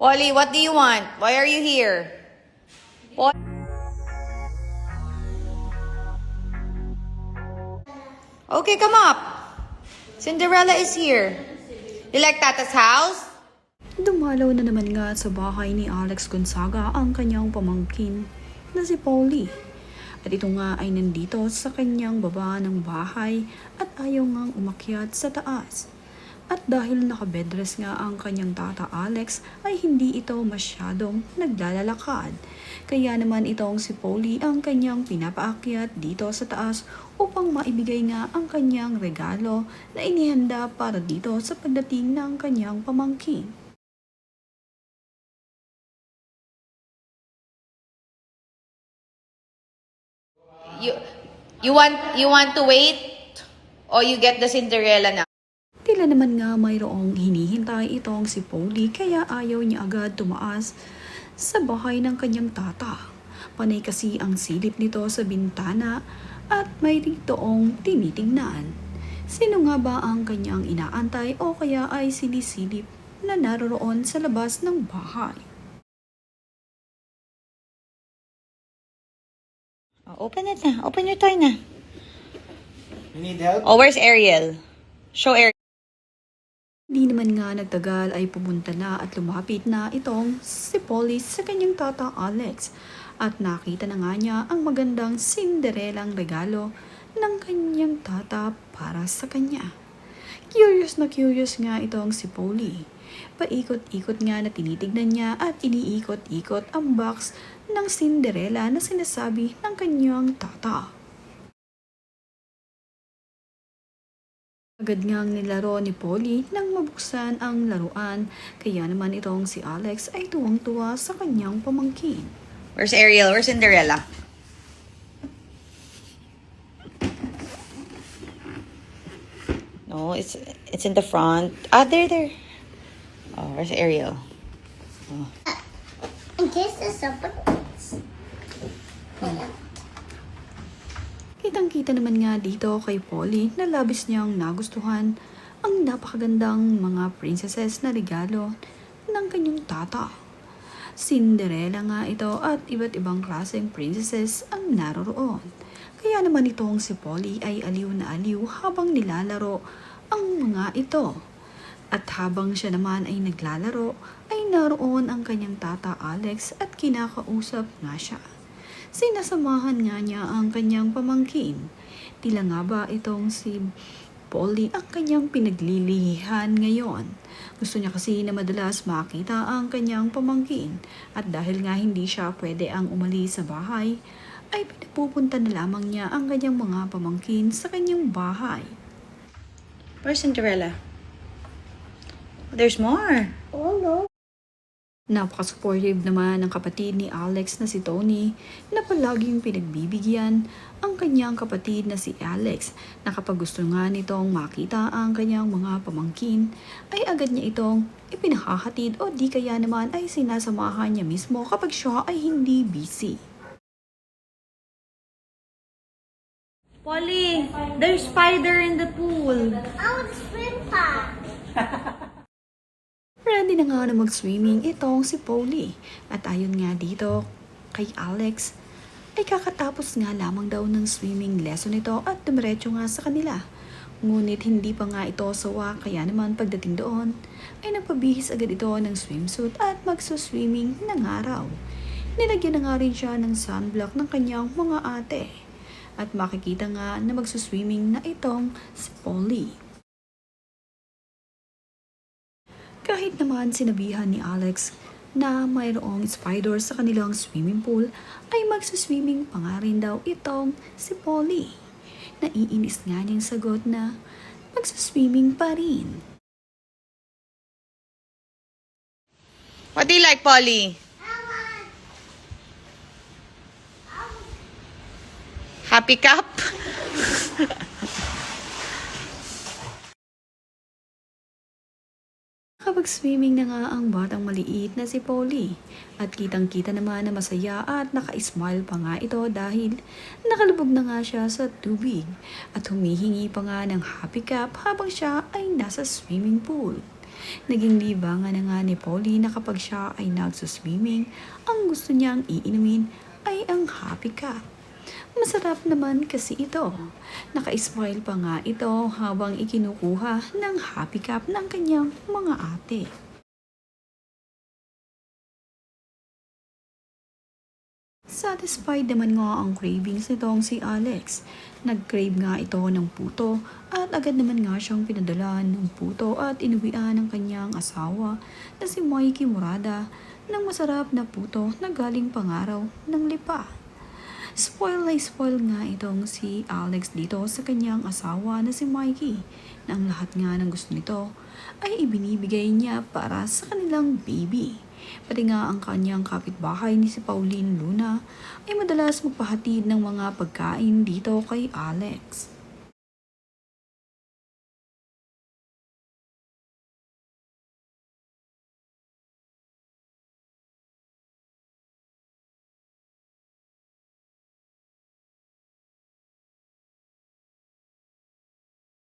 Polly, what do you want? Why are you here? Paul- Okay, come up. Cinderella is here. You like Tata's house? Dumalaw na naman nga sa bahay ni Alex Gonzaga ang kanyang pamangkin na si Polly. At ito nga ay nandito sa kanyang baba ng bahay at ayaw ngang umakyat sa taas. At dahil naka-bedrest nga ang kanyang tata Alex ay hindi ito masyadong naglalalakad. Kaya naman itong si Polly ang kanyang pinapaakyat dito sa taas upang maibigay nga ang kanyang regalo na inihanda para dito sa pagdating ng kanyang pamangkin. You you want to wait or you get the Cinderella now? Tila naman nga mayroong hinihintay itong si Polly kaya ayaw niya agad tumaas sa bahay ng kanyang tata. Panay kasi ang silip nito sa bintana at may ritoong tinitingnan. Sino nga ba ang kanyang inaantay o kaya ay sinisilip na naroroon sa labas ng bahay? Open it na. Open your toy na. You need help? Oh, where's Ariel? Show Ariel. Di naman nga nagtagal ay pumunta na at lumapit na itong si Polly sa kanyang tata Alex at nakita na nga niya ang magandang Cinderellang regalo ng kanyang tata para sa kanya. Curious na curious nga itong si Polly. Paikot-ikot nga na tinitignan niya at iniikot-ikot ang box ng Cinderella na sinasabi ng kanyang tata. Agad ngang nilaro ni Polly nang mabuksan ang laruan, kaya naman itong si Alex ay tuwang-tuwa sa kanyang pamangkin. Where's Ariel? Where's Cinderella? No, it's in the front. Ah, there. Oh, where's Ariel? Oh. In case there's something. Kitang-kita naman nga dito kay Polly na labis niyang nagustuhan ang napakagandang mga princesses na regalo ng kanyang tata. Cinderella nga ito at iba't ibang klaseng princesses ang naroroon. Kaya naman itong si Polly ay aliw na aliw habang nilalaro ang mga ito. At habang siya naman ay naglalaro, ay naroon ang kanyang tata Alex at kinakausap nga siya. Sinasamahan nga niya ang kanyang pamangkin. Tila nga ba itong si Polly ang kanyang pinaglilihihan ngayon. Gusto niya kasi na madalas makita ang kanyang pamangkin at dahil nga hindi siya pwede ang umalis sa bahay, ay pinapupunta na lamang niya ang kanyang mga pamangkin sa kanyang bahay. Where's Cinderella? There's more. Oh no. Napaka-supportive naman ng kapatid ni Alex na si Tony na palaging pinagbibigyan ang kanyang kapatid na si Alex na kapag gusto nga nitong makita ang kanyang mga pamangkin ay agad niya itong ipinahahatid o di kaya naman ay sinasamahan niya mismo kapag siya ay hindi busy. Polly, there's spider in the pool. I would swim pa. Ready na nga na mag-swimming itong si Polly. At ayon nga dito kay Alex, ay kakatapos nga lamang daw ng swimming lesson ito at dumiretso nga sa kanila. Ngunit hindi pa nga ito sawa kaya naman pagdating doon, ay nagpabihis agad ito ng swimsuit at magsuswimming ng araw. Nilagyan na nga rin siya ng sunblock ng kanyang mga ate. At makikita nga na magsuswimming na itong si Polly. Kahit naman sinabihan ni Alex na mayroong spider sa kanilang swimming pool, ay magsaswimming pa nga rin daw itong si Polly. Naiinis nga niyang sagot na magsaswimming pa rin. What do you like, Polly? Happy cup? Kapag swimming na nga ang batang maliit na si Polly at kitang-kita naman na masaya at naka-smile pa nga ito dahil nakalubog na nga siya sa tubig at humihingi pa nga ng happy cup habang siya ay nasa swimming pool. Naging libangan na nga ni Polly na kapag siya ay nagsuswimming, ang gusto niyang iinumin ay ang Happy Cup. Masarap naman kasi ito. Naka-smile pa nga ito habang ikinukuha ng Happy Cup ng kanyang mga ate. Satisfied naman nga ang cravings nitong si Alex. Nag-crave nga ito ng puto at agad naman nga siyang pinadala ng puto at inuwian ng kanyang asawa na si Mikey Murada ng masarap na puto na galing pangaraw ng lipa. Spoil na spoil nga itong si Alex dito sa kanyang asawa na si Mikey na ang lahat nga ng gusto nito ay ibinibigay niya para sa kanilang baby. Pati nga ang kanyang kapitbahay ni si Pauline Luna ay madalas magpahatid ng mga pagkain dito kay Alex.